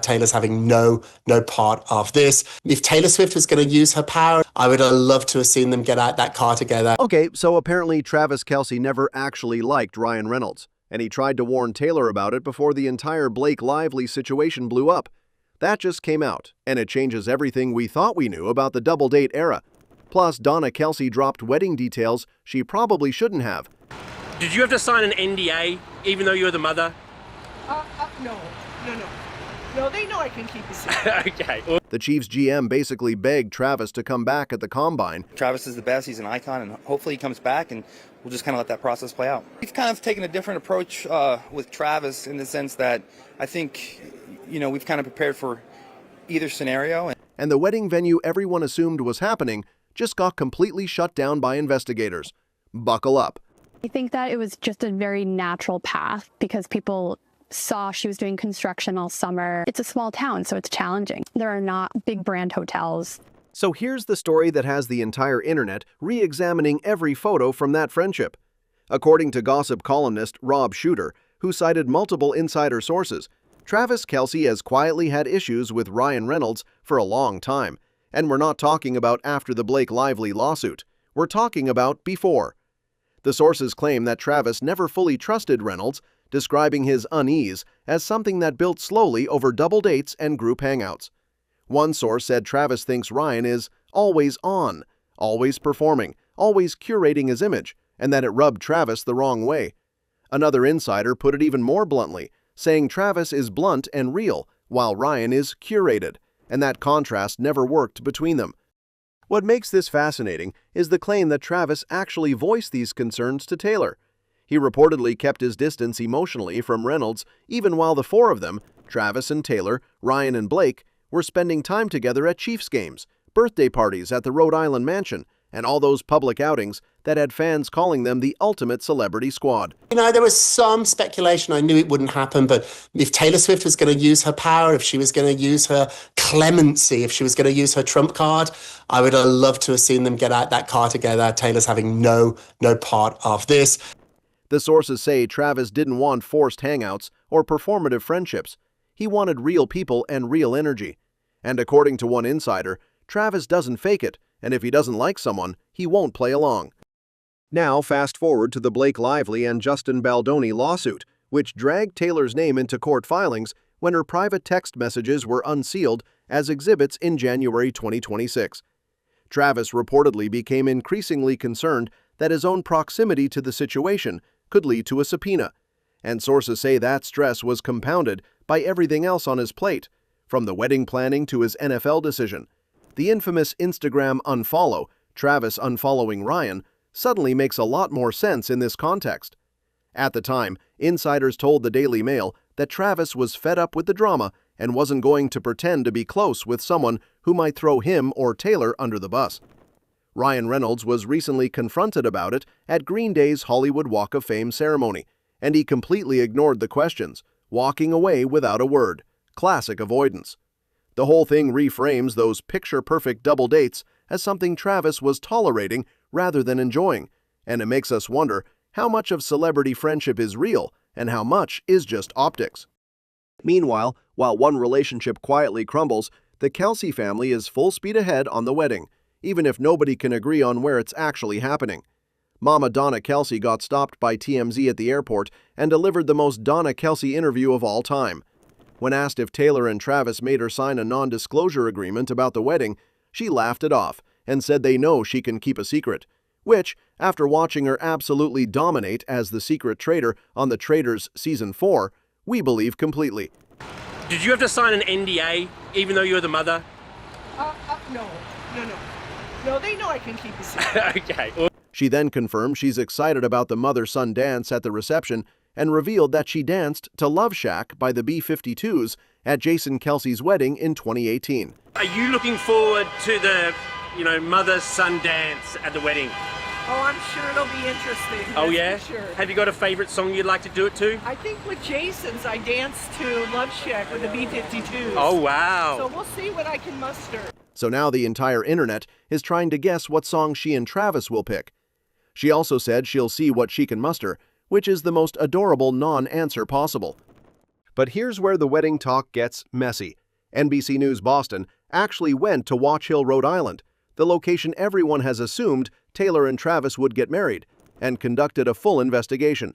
Taylor's having no part of this. If Taylor Swift was going to use her power, I would have loved to have seen them get out that car together. Okay, so apparently Travis Kelce never actually liked Ryan Reynolds, and he tried to warn Taylor about it before the entire Blake Lively situation blew up. That just came out, and it changes everything we thought we knew about the double date era. Plus, Donna Kelce dropped wedding details she probably shouldn't have. Did you have to sign an NDA, even though you're the mother? No. No, they know I can keep a secret. Okay. The Chiefs GM basically begged Travis to come back at the Combine. Travis is the best, he's an icon, and hopefully he comes back, and we'll just kind of let that process play out. We've kind of taken a different approach with Travis in the sense that I think, we've kind of prepared for either scenario. And the wedding venue everyone assumed was happening just got completely shut down by investigators. Buckle up. I think that it was just a very natural path because people saw she was doing construction all summer. It's a small town, so it's challenging. There are not big brand hotels. So here's the story that has the entire internet re-examining every photo from that friendship. According to gossip columnist Rob Shooter, who cited multiple insider sources, Travis Kelce has quietly had issues with Ryan Reynolds for a long time. And we're not talking about after the Blake Lively lawsuit. We're talking about before. The sources claim that Travis never fully trusted Reynolds, describing his unease as something that built slowly over double dates and group hangouts. One source said Travis thinks Ryan is always on, always performing, always curating his image, and that it rubbed Travis the wrong way. Another insider put it even more bluntly, saying Travis is blunt and real, while Ryan is curated, and that contrast never worked between them. What makes this fascinating is the claim that Travis actually voiced these concerns to Taylor. He reportedly kept his distance emotionally from Reynolds even while the four of them, Travis and Taylor, Ryan and Blake, were spending time together at Chiefs games, birthday parties at the Rhode Island mansion, and all those public outings that had fans calling them the ultimate celebrity squad. There was some speculation. I knew it wouldn't happen, but if Taylor Swift was going to use her power, if she was going to use her clemency, if she was going to use her trump card, I would have loved to have seen them get out that car together. Taylor's having no part of this. The sources say Travis didn't want forced hangouts or performative friendships. He wanted real people and real energy. And according to one insider, Travis doesn't fake it, and if he doesn't like someone, he won't play along. Now fast forward to the Blake Lively and Justin Baldoni lawsuit, which dragged Taylor's name into court filings when her private text messages were unsealed as exhibits in January 2026. Travis reportedly became increasingly concerned that his own proximity to the situation could lead to a subpoena, and sources say that stress was compounded by everything else on his plate, from the wedding planning to his NFL decision. The infamous Instagram unfollow, Travis unfollowing Ryan, suddenly makes a lot more sense in this context. At the time, insiders told the Daily Mail that Travis was fed up with the drama and wasn't going to pretend to be close with someone who might throw him or Taylor under the bus. Ryan Reynolds was recently confronted about it at Green Day's Hollywood Walk of Fame ceremony, and he completely ignored the questions, walking away without a word. Classic avoidance. The whole thing reframes those picture-perfect double dates as something Travis was tolerating rather than enjoying, and it makes us wonder how much of celebrity friendship is real and how much is just optics. Meanwhile, while one relationship quietly crumbles, the Kelce family is full speed ahead on the wedding, even if nobody can agree on where it's actually happening. Mama Donna Kelce got stopped by TMZ at the airport and delivered the most Donna Kelce interview of all time. When asked if Taylor and Travis made her sign a non-disclosure agreement about the wedding, she laughed it off and said they know she can keep a secret, which, after watching her absolutely dominate as the secret traitor on The Traitors Season 4, we believe completely. Did you have to sign an NDA, even though you're the mother? No, they know I can keep a secret. Okay. She then confirmed she's excited about the mother-son dance at the reception and revealed that she danced to Love Shack by the B-52s at Jason Kelce's wedding in 2018. Are you looking forward to the, mother-son dance at the wedding? Oh, I'm sure it'll be interesting. Oh, yeah? For sure. Have you got a favorite song you'd like to do it to? I think with Jason's, I danced to Love Shack with the B-52s. Oh, wow. So we'll see what I can muster. So now the entire internet is trying to guess what song she and Travis will pick. She also said she'll see what she can muster, which is the most adorable non-answer possible. But here's where the wedding talk gets messy. NBC News Boston actually went to Watch Hill, Rhode Island, the location everyone has assumed Taylor and Travis would get married, and conducted a full investigation.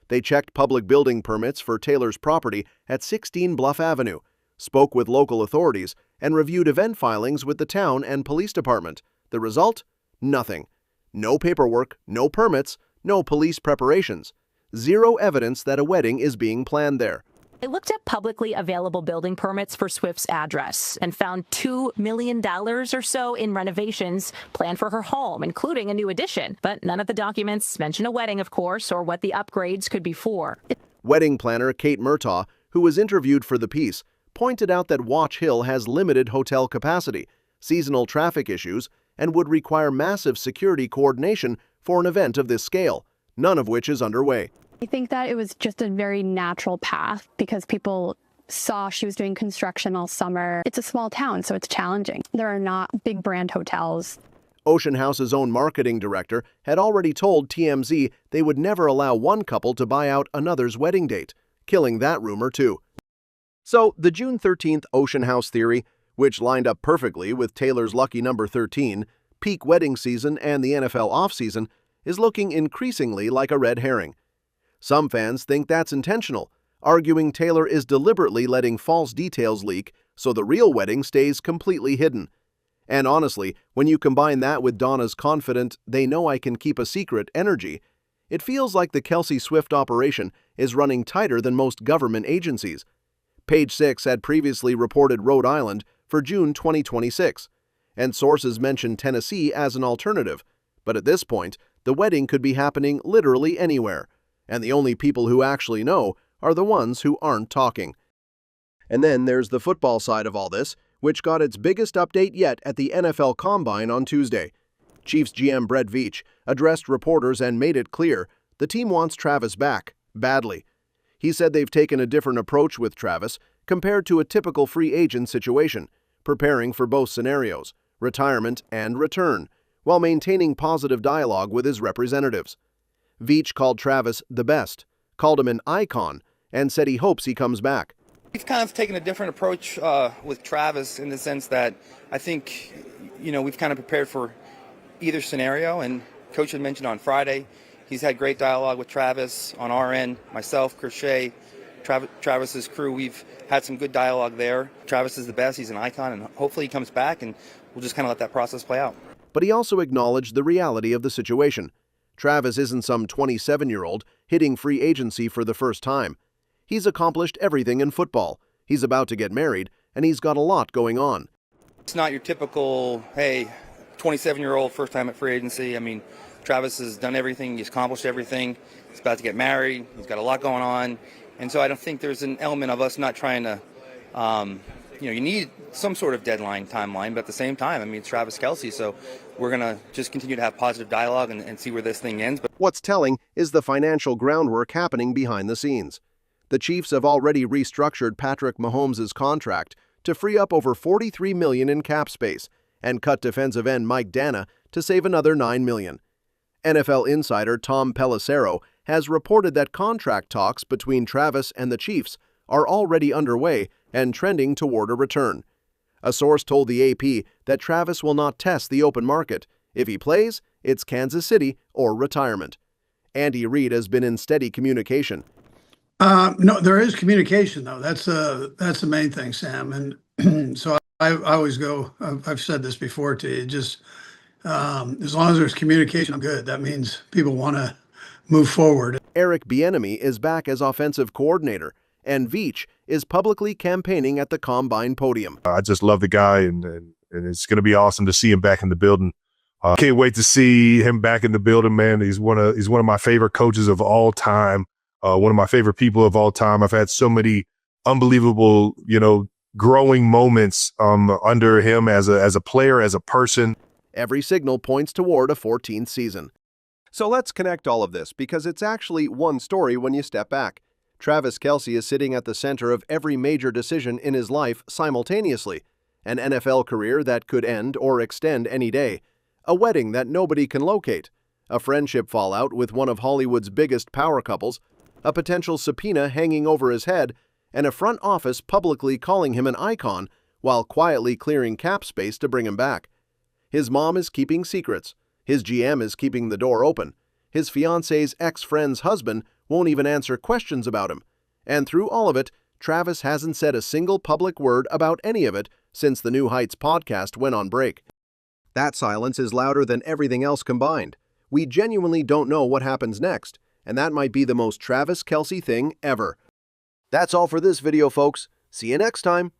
They checked public building permits for Taylor's property at 16 Bluff Avenue, spoke with local authorities, and reviewed event filings with the town and police department. The result? Nothing. No paperwork, no permits, no police preparations. Zero evidence that a wedding is being planned there. I looked at publicly available building permits for Swift's address and found $2 million or so in renovations planned for her home, including a new addition. But none of the documents mention a wedding, of course, or what the upgrades could be for. Wedding planner Kate Murtaugh, who was interviewed for the piece, pointed out that Watch Hill has limited hotel capacity, seasonal traffic issues, and would require massive security coordination for an event of this scale, none of which is underway. I think that it was just a very natural path because people saw she was doing construction all summer. It's a small town, so it's challenging. There are not big brand hotels. Ocean House's own marketing director had already told TMZ they would never allow one couple to buy out another's wedding date, killing that rumor too. So the June 13th Ocean House theory, which lined up perfectly with Taylor's lucky number 13, peak wedding season, and the NFL offseason, is looking increasingly like a red herring. Some fans think that's intentional, arguing Taylor is deliberately letting false details leak so the real wedding stays completely hidden. And honestly, when you combine that with Donna's confident, "they know I can keep a secret" energy, it feels like the Kelce Swift operation is running tighter than most government agencies. Page 6 had previously reported Rhode Island for June 2026, and sources mentioned Tennessee as an alternative. But at this point, the wedding could be happening literally anywhere, and the only people who actually know are the ones who aren't talking. And then there's the football side of all this, which got its biggest update yet at the NFL Combine on Tuesday. Chiefs GM Brett Veach addressed reporters and made it clear the team wants Travis back, badly. He said they've taken a different approach with Travis compared to a typical free agent situation, preparing for both scenarios, retirement and return, while maintaining positive dialogue with his representatives. Veach called Travis the best, called him an icon, and said he hopes he comes back. We've kind of taken a different approach with Travis in the sense that I think, we've kind of prepared for either scenario, and Coach had mentioned on Friday, he's had great dialogue with Travis on our end, myself, Crochet, Travis's crew. We've had some good dialogue there. Travis is the best, he's an icon, and hopefully he comes back, and we'll just kind of let that process play out. But he also acknowledged the reality of the situation. Travis isn't some 27-year-old hitting free agency for the first time. He's accomplished everything in football. He's about to get married, and he's got a lot going on. It's not your typical, hey, 27-year-old first time at free agency. I mean, Travis has done everything. He's accomplished everything. He's about to get married. He's got a lot going on. And so I don't think there's an element of us not trying to, you need some sort of deadline timeline, but at the same time, I mean, it's Travis Kelce, so we're going to just continue to have positive dialogue and see where this thing ends. But what's telling is the financial groundwork happening behind the scenes. The Chiefs have already restructured Patrick Mahomes' contract to free up over $43 million in cap space and cut defensive end Mike Dana to save another $9 million. NFL insider Tom Pelissero has reported that contract talks between Travis and the Chiefs are already underway and trending toward a return. A source told the AP that Travis will not test the open market. If he plays, it's Kansas City or retirement. Andy Reid has been in steady communication. No, there is communication, though. That's the main thing, Sam. And so I always go, I've said this before to you, just as long as there's communication, I'm good. That means people want to move forward. Eric Bieniemy is back as offensive coordinator, and Veach is publicly campaigning at the Combine podium. I just love the guy, and it's going to be awesome to see him back in the building. Can't wait to see him back in the building, man. He's one of my favorite coaches of all time. One of my favorite people of all time. I've had so many unbelievable, growing moments under him as a player, as a person. Every signal points toward a 14th season. So let's connect all of this, because it's actually one story when you step back. Travis Kelce is sitting at the center of every major decision in his life simultaneously. An NFL career that could end or extend any day. A wedding that nobody can locate. A friendship fallout with one of Hollywood's biggest power couples. A potential subpoena hanging over his head, and a front office publicly calling him an icon while quietly clearing cap space to bring him back. His mom is keeping secrets. His GM is keeping the door open. His fiance's ex-friend's husband won't even answer questions about him. And through all of it, Travis hasn't said a single public word about any of it since the New Heights podcast went on break. That silence is louder than everything else combined. We genuinely don't know what happens next, and that might be the most Travis Kelce thing ever. That's all for this video, folks. See you next time.